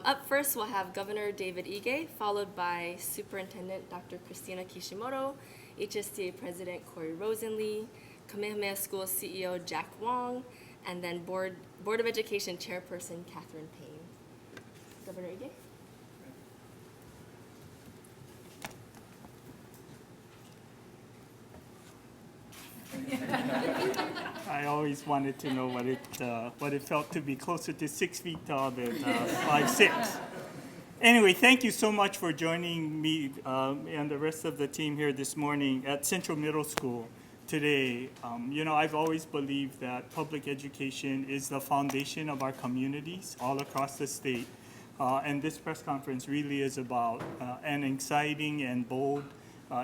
Up first, we'll have Governor David Ige, followed by Superintendent Dr. Christina Kishimoto, HSTA President Corey Rosenlee, Kamehameha School CEO Jack Wong, and then Board of Education Chairperson Catherine Payne. Governor Ige. I always wanted to know what it felt to be closer to 6 feet tall than 5'6". Anyway, thank you so much for joining me and the rest of the team here this morning at Central Middle School today. I've always believed that public education is the foundation of our communities all across the state. And this press conference really is about an exciting and bold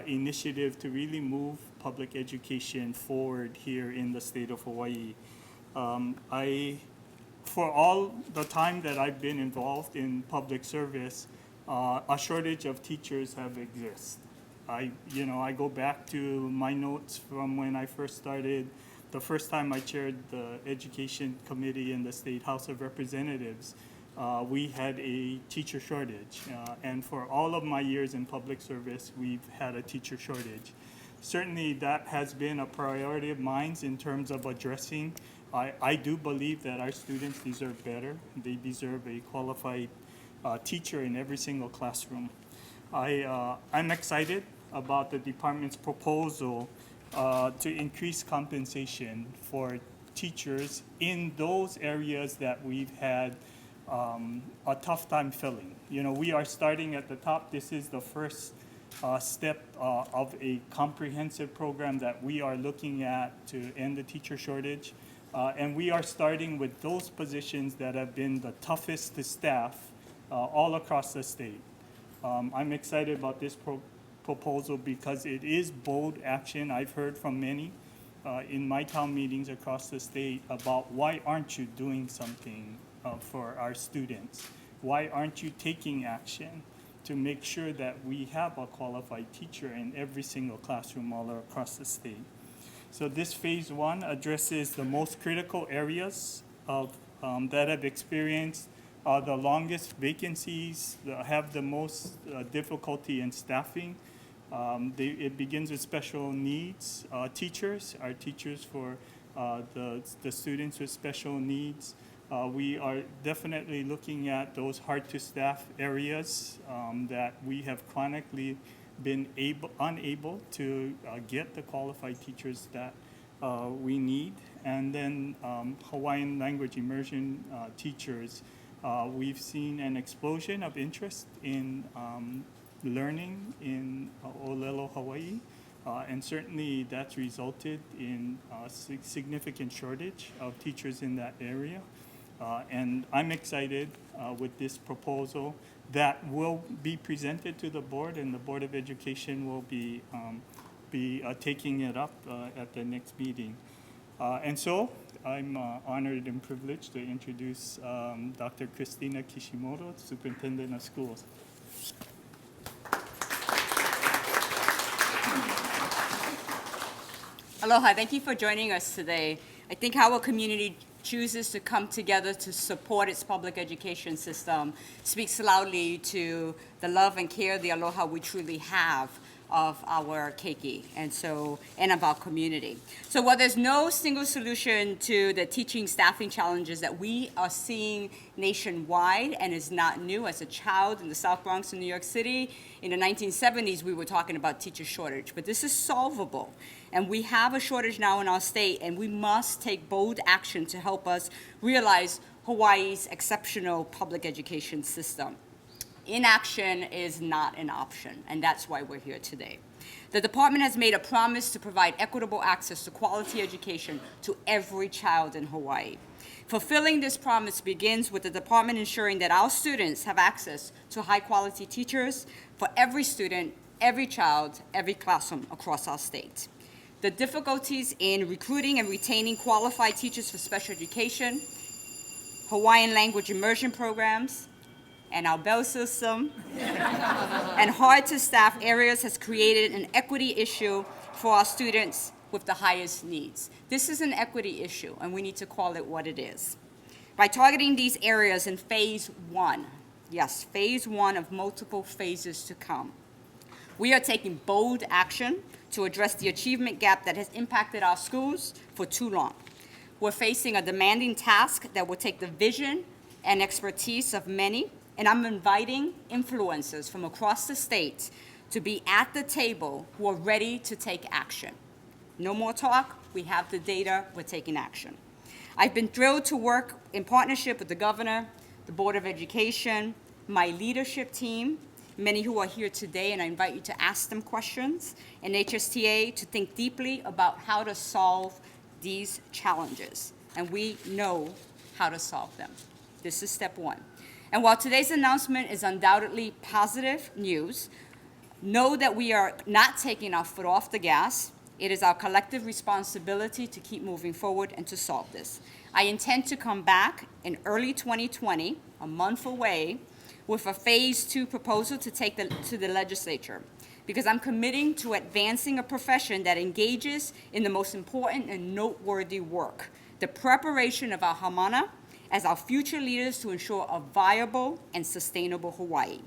initiative to really move public education forward here in the state of Hawaii. For all the time that I've been involved in public service, a shortage of teachers have existed. I go back to my notes from when I first started. The first time I chaired the Education Committee in the State House of Representatives, we had a teacher shortage. And for all of my years in public service, we've had a teacher shortage. Certainly that has been a priority of mine in terms of addressing. I do believe that our students deserve better. They deserve a qualified teacher in every single classroom. I'm excited about the department's proposal to increase compensation for teachers in those areas that we've had a tough time filling. We are starting at the top. This is the first step of a comprehensive program that we are looking at to end the teacher shortage. And we are starting with those positions that have been the toughest to staff all across the state. I'm excited about this proposal because it is bold action. I've heard from many in my town meetings across the state about why aren't you doing something for our students? Why aren't you taking action to make sure that we have a qualified teacher in every single classroom all across the state? So this phase one addresses the most critical areas of that have experienced the longest vacancies, have the most difficulty in staffing. It begins with special needs teachers, our teachers for the students with special needs. We are definitely looking at those hard-to-staff areas that we have chronically been unable to get the qualified teachers that we need. And then Hawaiian language immersion teachers. We've seen an explosion of interest in learning in Olelo, Hawaii. And certainly that's resulted in a significant shortage of teachers in that area. And I'm excited with this proposal that will be presented to the board, and the Board of Education will be taking it up at the next meeting. And so I'm honored and privileged to introduce Dr. Christina Kishimoto, Superintendent of Schools. Aloha, thank you for joining us today. I think how a community chooses to come together to support its public education system speaks loudly to the love and care, the aloha we truly have of our keiki and of our community. So while there's no single solution to the teaching staffing challenges that we are seeing nationwide and is not new, as a child in the South Bronx in New York City, in the 1970s we were talking about teacher shortage, but this is solvable. And we have a shortage now in our state, and we must take bold action to help us realize Hawaii's exceptional public education system. Inaction is not an option, and that's why we're here today. The department has made a promise to provide equitable access to quality education to every child in Hawaii. Fulfilling this promise begins with the department ensuring that our students have access to high-quality teachers for every student, every child, every classroom across our state. The difficulties in recruiting and retaining qualified teachers for special education, Hawaiian language immersion programs, and our bell system, and hard-to-staff areas has created an equity issue for our students with the highest needs. This is an equity issue, and we need to call it what it is. By targeting these areas in phase one, Yes, phase one of multiple phases to come. We are taking bold action to address the achievement gap that has impacted our schools for too long. We're facing a demanding task that will take the vision and expertise of many, and I'm inviting influencers from across the state to be at the table who are ready to take action. No more talk, we have the data, we're taking action. I've been thrilled to work in partnership with the governor, the Board of Education, my leadership team, many who are here today, and I invite you to ask them questions, and HSTA to think deeply about how to solve these challenges. And we know how to solve them. This is step one. And while today's announcement is undoubtedly positive news, know that we are not taking our foot off the gas. It is our collective responsibility to keep moving forward and to solve this. I intend to come back in early 2020, a month away, with a phase two proposal to take to the legislature, because I'm committing to advancing a profession that engages in the most important and noteworthy work, the preparation of our Hamana as our future leaders to ensure a viable and sustainable Hawaii.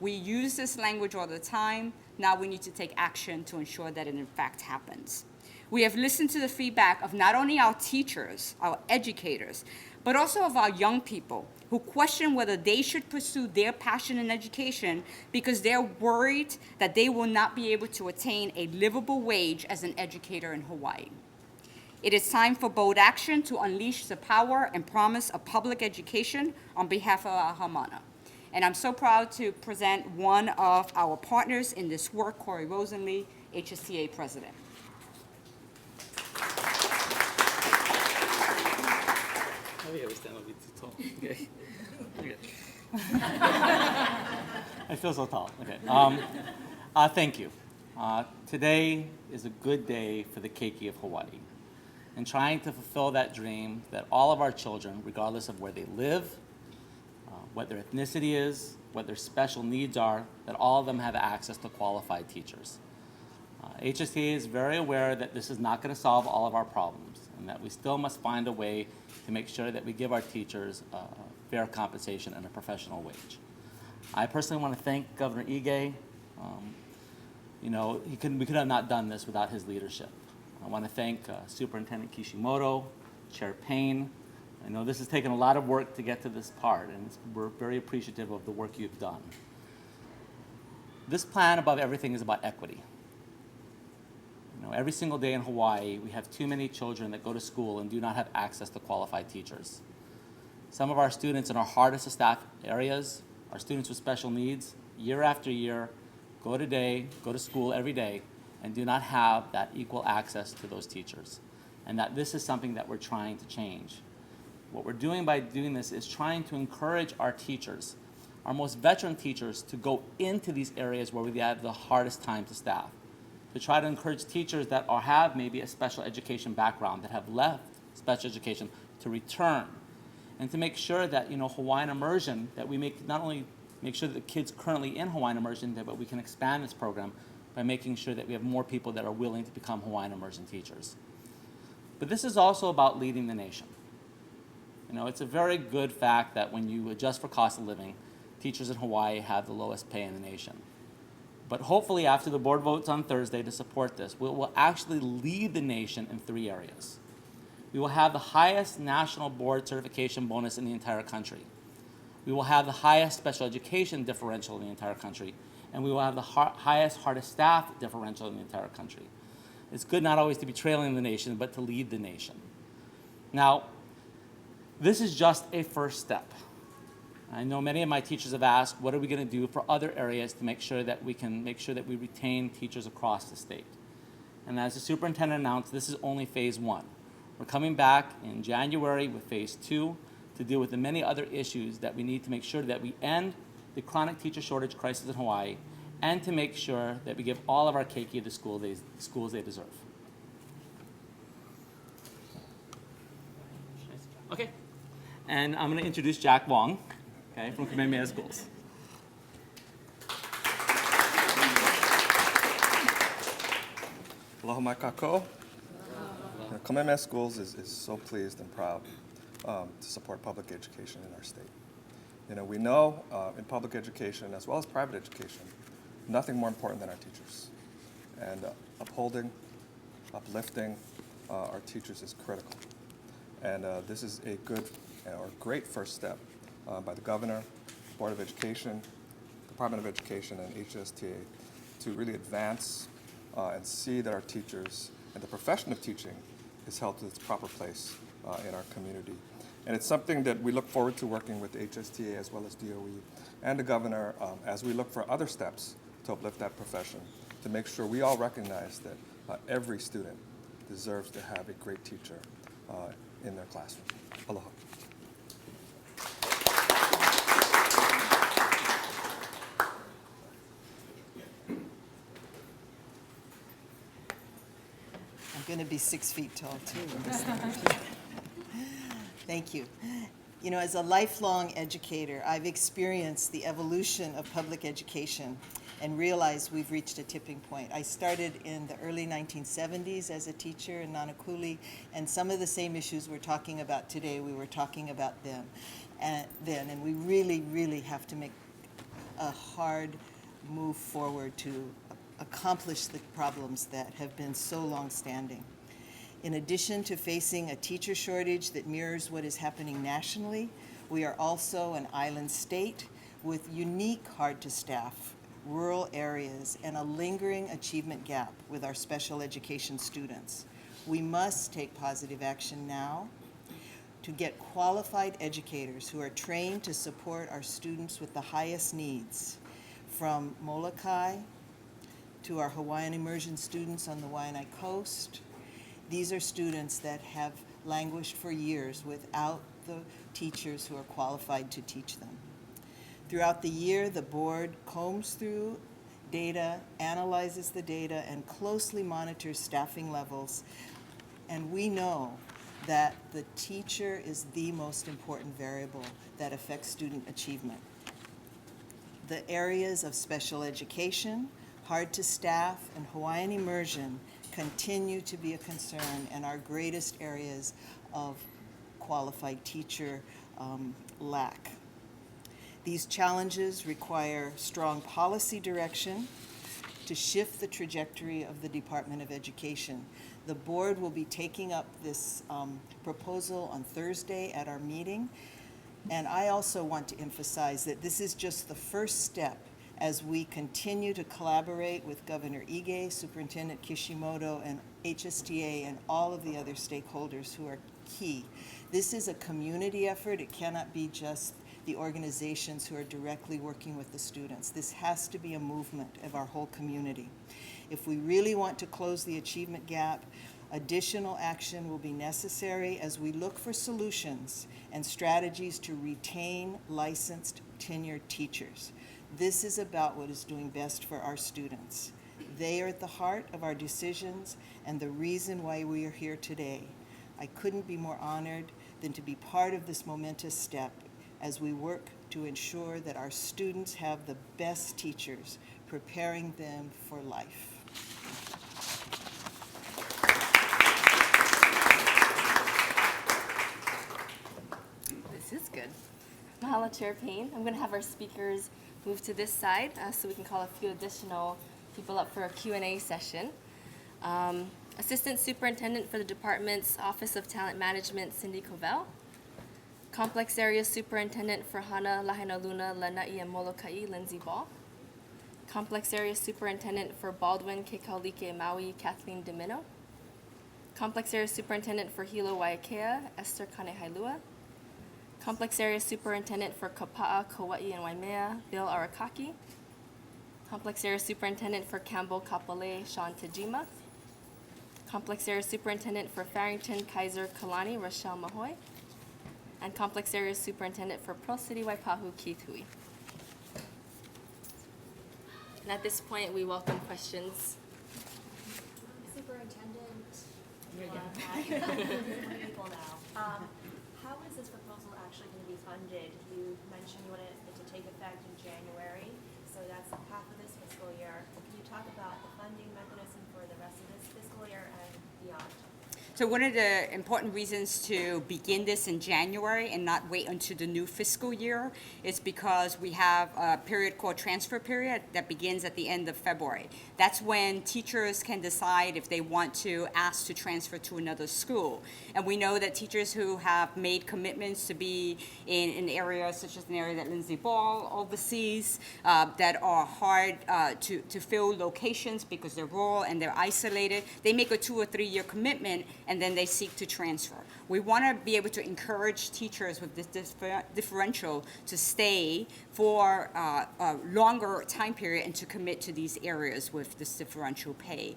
We use this language all the time. Now we need to take action to ensure that it in fact happens. We have listened to the feedback of not only our teachers, our educators, but also of our young people who question whether they should pursue their passion in education because they're worried that they will not be able to attain a livable wage as an educator in Hawaii. It is time for bold action to unleash the power and promise of public education on behalf of our Hamana. And I'm so proud to present one of our partners in this work, Corey Rosenlee, HSTA President. Oh yeah, we stand a bit too tall. Okay. Okay. I feel so tall. Okay. Thank you. Today is a good day for the keiki of Hawaii, and trying to fulfill that dream that all of our children, regardless of where they live, what their ethnicity is, what their special needs are, that all of them have access to qualified teachers. HSTA is very aware that this is not going to solve all of our problems, and that we still must find a way to make sure that we give our teachers fair compensation and a professional wage. I personally want to thank Governor Ige. We could have not done this without his leadership. I want to thank Superintendent Kishimoto, Chair Payne. I know this has taken a lot of work to get to this part, and we're very appreciative of the work you've done. This plan, above everything, is about equity. Every single day in Hawaii, we have too many children that go to school and do not have access to qualified teachers. Some of our students in our hardest to staff areas, our students with special needs, year after year, go to school every day, and do not have that equal access to those teachers. And that this is something that we're trying to change. What we're doing by doing this is trying to encourage our teachers, our most veteran teachers, to go into these areas where we have the hardest time to staff. To try to encourage teachers that have maybe a special education background, that have left special education, to return. And to make sure that, Hawaiian immersion, that we not only make sure that the kids currently in Hawaiian immersion, but we can expand this program by making sure that we have more people that are willing to become Hawaiian immersion teachers. But this is also about leading the nation. It's a very good fact that when you adjust for cost of living, teachers in Hawaii have the lowest pay in the nation. But hopefully after the board votes on Thursday to support this, we will actually lead the nation in 3 areas. We will have the highest national board certification bonus in the entire country. We will have the highest special education differential in the entire country. And we will have the highest hardest staff differential in the entire country. It's good not always to be trailing the nation, but to lead the nation. Now, this is just a first step. I know many of my teachers have asked, what are we going to do for other areas to make sure that we retain teachers across the state? And as the superintendent announced, this is only phase one. We're coming back in January with phase two to deal with the many other issues that we need to make sure that we end the chronic teacher shortage crisis in Hawaii, and to make sure that we give all of our keiki the schools they deserve. Okay, and I'm going to introduce Jack Wong, from Kamehameha Schools. Aloha mai kākou. Kamehameha Schools is so pleased and proud to support public education in our state. We know in public education as well as private education, nothing more important than our teachers. And upholding, uplifting our teachers is critical. And this is a good or great first step by the Governor, Board of Education, Department of Education, and HSTA to really advance and see that our teachers and the profession of teaching is held to its proper place in our community. And it's something that we look forward to working with HSTA as well as DOE and the Governor as we look for other steps to uplift that profession, to make sure we all recognize that every student deserves to have a great teacher in their classroom. Aloha. I'm going to be 6 feet tall, too. Thank you. As a lifelong educator, I've experienced the evolution of public education and realized we've reached a tipping point. I started in the early 1970s as a teacher in Nanakuli, and some of the same issues we're talking about today, we were talking about them then, and we really, really have to make a hard move forward to accomplish the problems that have been so long-standing. In addition to facing a teacher shortage that mirrors what is happening nationally, we are also an island state with unique hard-to-staff rural areas and a lingering achievement gap with our special education students. We must take positive action now to get qualified educators who are trained to support our students with the highest needs, from Molokai to our Hawaiian immersion students on the Waianae Coast. These are students that have languished for years without the teachers who are qualified to teach them. Throughout the year, the board combs through data, analyzes the data, and closely monitors staffing levels. And we know that the teacher is the most important variable that affects student achievement. The areas of special education, hard to staff, and Hawaiian immersion continue to be a concern and our greatest areas of qualified teacher lack. These challenges require strong policy direction to shift the trajectory of the Department of Education. The board will be taking up this proposal on Thursday at our meeting, and I also want to emphasize that this is just the first step as we continue to collaborate with Governor Ige, Superintendent Kishimoto, and HSTA, and all of the other stakeholders who are key. This is a community effort. It cannot be just the organizations who are directly working with the students. This has to be a movement of our whole community. If we really want to close the achievement gap, additional action will be necessary as we look for solutions and strategies to retain licensed tenured teachers. This is about what is doing best for our students. They are at the heart of our decisions and the reason why we are here today. I couldn't be more honored than to be part of this momentous step as we work to ensure that our students have the best teachers, preparing them for life. This is good. Mahalo, Chair Payne. I'm going to have our speakers move to this side so we can call a few additional people up for a Q&A session. Assistant Superintendent for the Department's Office of Talent Management, Cindy Covell. Complex Area Superintendent for Hana, Lahaina Luna, Lanai, and Molokai, Lindsay Ball. Complex Area Superintendent for Baldwin, Kekaulike, Maui, Kathleen Domino. Complex Area Superintendent for Hilo, Waiakea, Esther Kanehailua. Complex Area Superintendent for Kapa'a, Kauai, and Waimea, Bill Arakaki. Complex Area Superintendent for Campbell, Kapolei, Sean Tajima. Complex Area Superintendent for Farrington, Kaiser, Kalani, Rochelle Mahoy. And Complex Area Superintendent for Pearl City, Waipahu, Keith Hui. And at this point, we welcome questions. Superintendent, hi. People now. How is this proposal actually going to be funded? You mentioned you want it to take effect in January, so that's half of this fiscal year. Can you talk about the funding mechanism for the rest of this fiscal year and beyond? So one of the important reasons to begin this in January and not wait until the new fiscal year is because we have a period called transfer period that begins at the end of February. That's when teachers can decide if they want to ask to transfer to another school. And we know that teachers who have made commitments to be in an area such as an area that Lindsay Ball oversees, that are hard to fill locations because they're rural and they're isolated, they make a 2 or 3 year commitment and then they seek to transfer. We want to be able to encourage teachers with this differential to stay for a longer time period and to commit to these areas with this differential pay.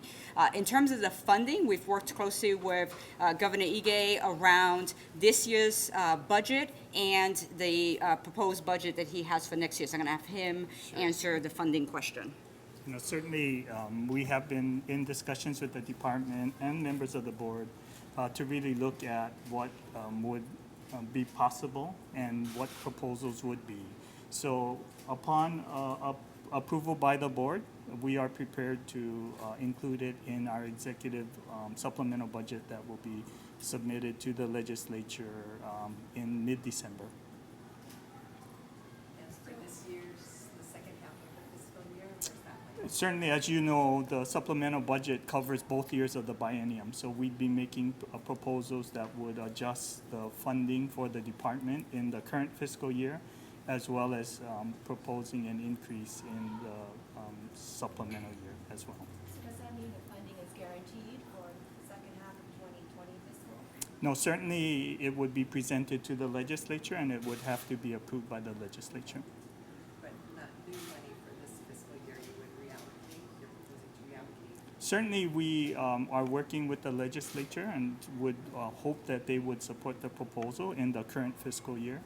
In terms of the funding, we've worked closely with Governor Ige around this year's budget and the proposed budget that he has for next year. So I'm going to have him answer the funding question. You know, certainly, we have been in discussions with the department and members of the board to really look at what would be possible and what proposals would be. So upon approval by the board, we are prepared to include it in our executive supplemental budget that will be submitted to the legislature in mid-December. Certainly, as you know, the supplemental budget covers both years of the biennium. So we'd be making proposals that would adjust the funding for the department in the current fiscal year, as well as proposing an increase in the supplemental year as well. So does that mean the funding is guaranteed for the second half of 2020 fiscal? No, certainly it would be presented to the legislature and it would have to be approved by the legislature. But not new money for this fiscal year, you would reallocate, you're proposing to reallocate? Certainly, we are working with the legislature and would hope that they would support the proposal in the current fiscal year.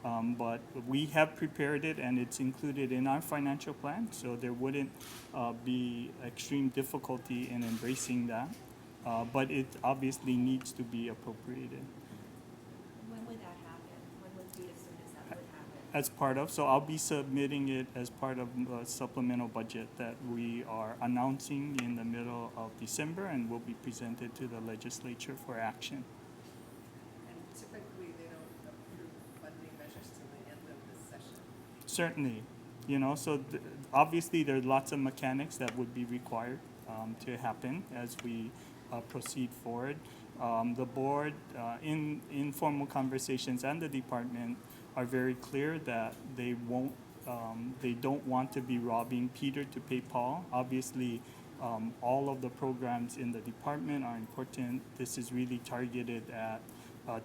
But we have prepared it and it's included in our financial plan, so there wouldn't be extreme difficulty in embracing that. But it obviously needs to be appropriated. When would that happen? When would be as soon as that would happen? As part of, so I'll be submitting it as part of the supplemental budget that we are announcing in the middle of December and will be presented to the legislature for action. And typically, they don't approve funding measures till the end of this session. Certainly, you know, so obviously there are lots of mechanics that would be required to happen as we proceed forward. The board, in informal conversations and the department are very clear that they don't want to be robbing Peter to pay Paul. Obviously, all of the programs in the department are important. This is really targeted at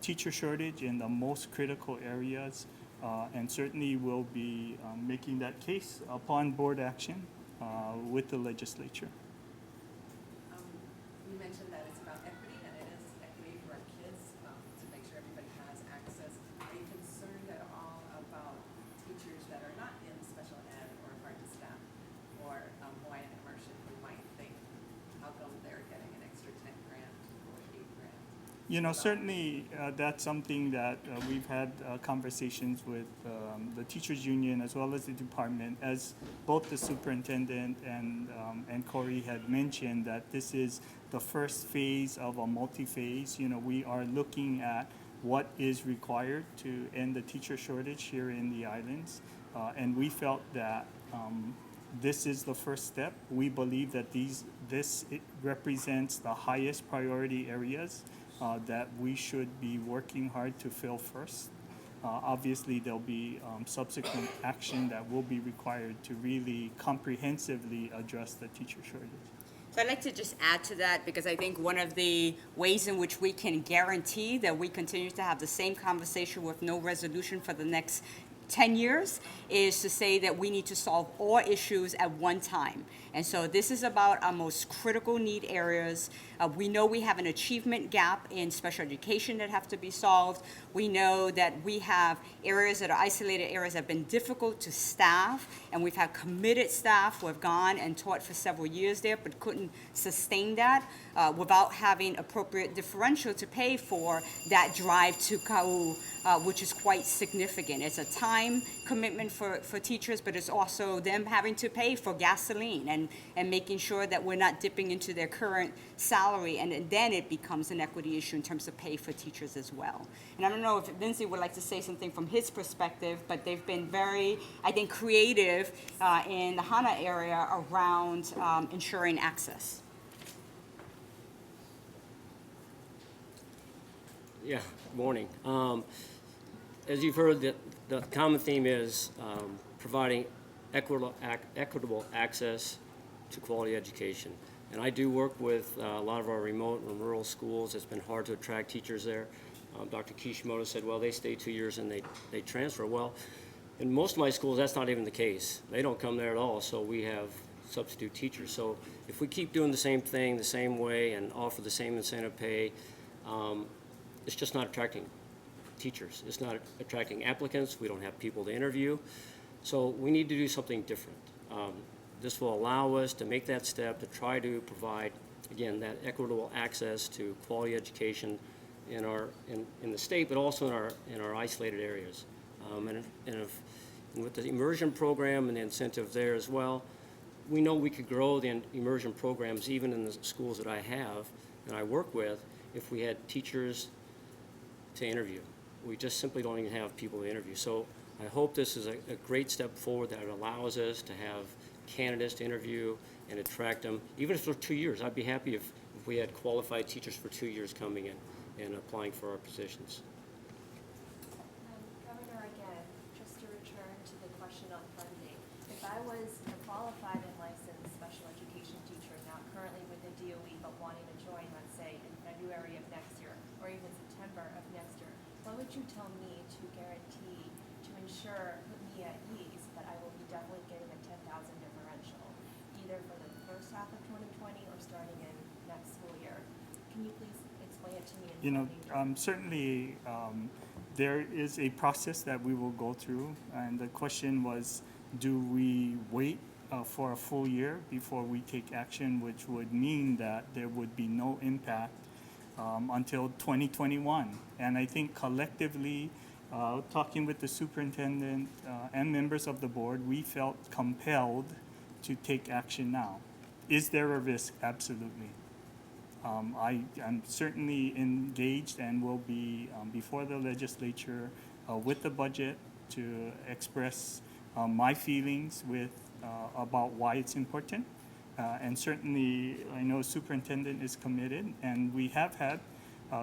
teacher shortage in the most critical areas, and certainly will be making that case upon board action with the legislature. You mentioned that it's about equity, and it is equity for our kids to make sure everybody has access. Are you concerned at all about teachers that are not in special ed or hard to staff or Hawaiian immersion who might think, how come they're getting an extra 10 grand or 8 grand? You know, certainly that's something that we've had conversations with the teachers union as well as the department, as both the superintendent and Corey had mentioned that this is the first phase of a multi-phase. You know, we are looking at what is required to end the teacher shortage here in the islands, and we felt that this is the first step. We believe that this represents the highest priority areas that we should be working hard to fill first. Obviously, there'll be subsequent action that will be required to really comprehensively address the teacher shortage. So I'd like to just add to that because I think one of the ways in which we can guarantee that we continue to have the same conversation with no resolution for the next 10 years is to say that we need to solve all issues at one time. And so this is about our most critical need areas. We know we have an achievement gap in special education that have to be solved. We know that we have areas that are isolated areas that have been difficult to staff, and we've had committed staff who have gone and taught for several years there but couldn't sustain that without having appropriate differential to pay for that drive to Kau, which is quite significant. It's a time time commitment for teachers, but it's also them having to pay for gasoline and making sure that we're not dipping into their current salary, and then it becomes an equity issue in terms of pay for teachers as well. And I don't know if Lindsay would like to say something from his perspective, but they've been very, I think, creative in the HANA area around ensuring access. Yeah, morning. As you've heard, the common theme is providing equitable access to quality education. And I do work with a lot of our remote and rural schools. It's been hard to attract teachers there. Dr. Kishimoto said, well, they stay 2 years and they transfer. Well, in most of my schools, that's not even the case. They don't come there at all, so we have substitute teachers. So if we keep doing the same thing the same way and offer the same incentive pay, it's just not attracting teachers. It's not attracting applicants. We don't have people to interview. So we need to do something different. This will allow us to make that step to try to provide, again, that equitable access to quality education in the state, but also in our isolated areas. And with the immersion program and the incentive there as well, we know we could grow the immersion programs even in the schools that I have and I work with if we had teachers to interview. We just simply don't even have people to interview. So I hope this is a great step forward that allows us to have candidates to interview and attract them, even if for 2 years. I'd be happy if we had qualified teachers for 2 years coming in and applying for our positions. Governor, again, just to return to the question on funding, if I was a qualified and licensed special education teacher now currently with the DOE but wanting to join, let's say, in February of next year or even September of next year, what would you tell me to guarantee to ensure, put me at ease, that I will be definitely getting a 10,000 differential, either for the first half of 2020 or starting in next school year? Can you please explain it to me? You know, certainly there is a process that we will go through, and the question was, do we wait for a full year before we take action, which would mean that there would be no impact until 2021. And I think collectively, talking with the superintendent and members of the board, we felt compelled to take action now. Is there a risk? Absolutely. I am certainly engaged and will be before the legislature with the budget to express my feelings about why it's important. And certainly, I know superintendent is committed, and we have had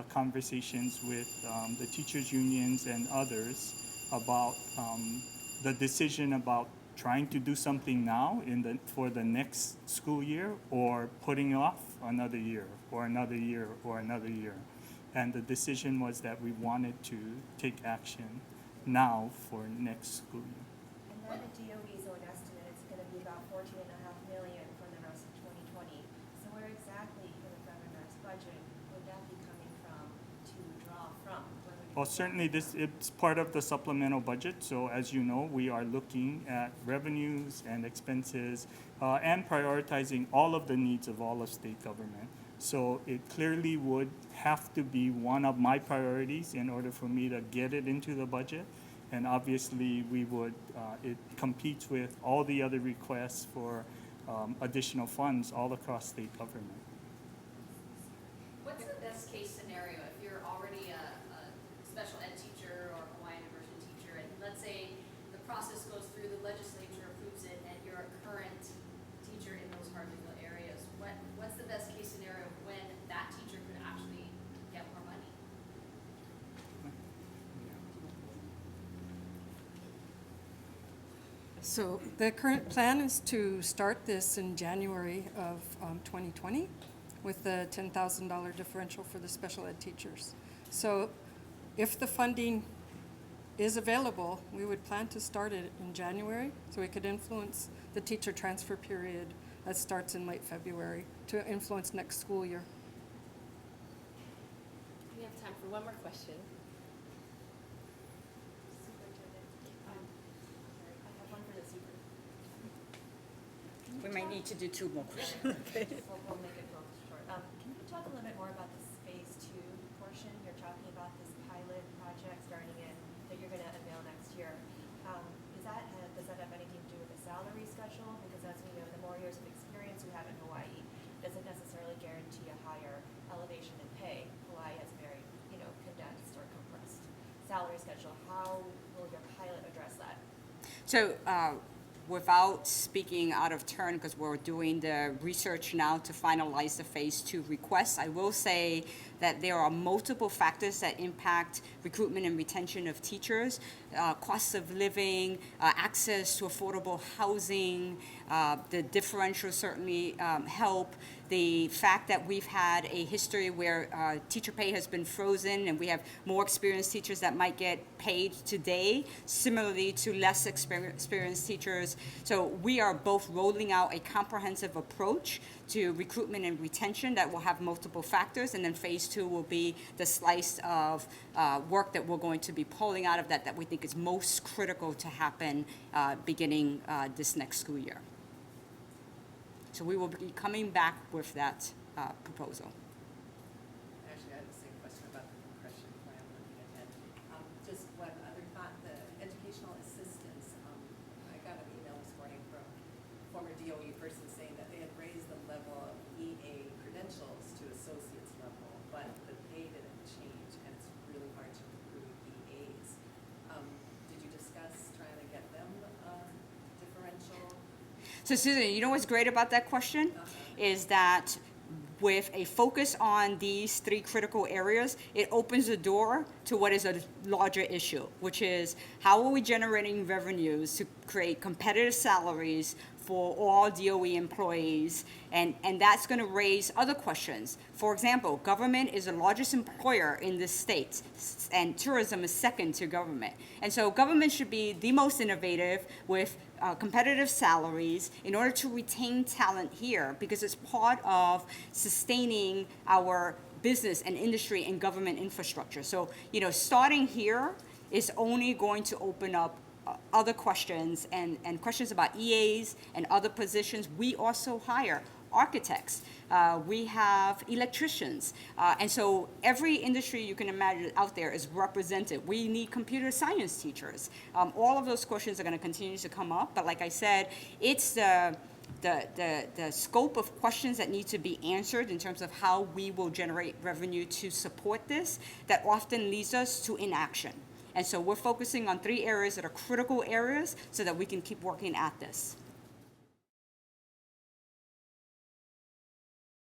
conversations with the teachers' unions and others about the decision about trying to do something now for the next school year, or putting off another year, or another year, or another year. And the decision was that we wanted to take action now for next school year. And then the DOE's own estimate, it's going to be about $14.5 million for the rest of 2020. So where exactly in the governor's budget would that be coming from to draw from? Well, certainly it's part of the supplemental budget. So as you know, we are looking at revenues and expenses and prioritizing all of the needs of all of state government. So it clearly would have to be one of my priorities in order for me to get it into the budget. And obviously it competes with all the other requests for additional funds all across state government. What's the best case scenario if you're already a special ed teacher or Hawaiian immersion teacher, and let's say the process goes through, the legislature approves it, and you're a current teacher in those hard-to-fill areas? What's the best case scenario when that teacher could actually get more money? So the current plan is to start this in January of 2020 with the $10,000 differential for the special ed teachers. So if the funding is available, we would plan to start it in January so we could influence the teacher transfer period that starts in late February to influence next school year. We have time for one more question. Superintendent, I have one for the superintendent. We might need to do 2 more questions. We'll make it real short. Can you talk a little bit more about this phase 2 portion? You're talking about this pilot project starting in, that you're going to unveil next year. Does that have anything to do with the salary schedule? Because as we know, the more years of experience you have in Hawaii doesn't necessarily guarantee a higher elevation in pay. Hawaii has very, condensed or compressed salary schedule. How will your pilot address that? So, without speaking out of turn, because we're doing the research now to finalize the phase 2 request, I will say that there are multiple factors that impact recruitment and retention of teachers. Cost of living, access to affordable housing, the differentials certainly help. The fact that we've had a history where teacher pay has been frozen and we have more experienced teachers that might get paid today, similarly to less experienced teachers. So we are both rolling out a comprehensive approach to recruitment and retention that will have multiple factors, and then phase 2 will be the slice of work that we're going to be pulling out of that we think is most critical to happen beginning this next school year. So we will be coming back with that proposal. Actually, I had the same question about the compression plan looking ahead. Just one other thought, the educational assistants. I got an email this morning from a former DOE person saying that they had raised the level of EA credentials to associate's level, but the pay didn't change, and it's really hard to recruit EAs. Did you discuss trying to get them differential? So Susan, you know what's great about that question? Is that with a focus on these 3 critical areas, it opens the door to what is a larger issue, which is how are we generating revenues to create competitive salaries for all DOE employees, and that's going to raise other questions. For example, government is the largest employer in this state, and tourism is second to government. And so government should be the most innovative with competitive salaries in order to retain talent here, because it's part of sustaining our business and industry and government infrastructure. So, starting here is only going to open up other questions and questions about EAs and other positions. We also hire architects. We have electricians. And so every industry you can imagine out there is represented. We need computer science teachers. All of those questions are going to continue to come up. But like I said, it's the scope of questions that need to be answered in terms of how we will generate revenue to support this that often leads us to inaction. And so we're focusing on 3 areas that are critical areas so that we can keep working at this.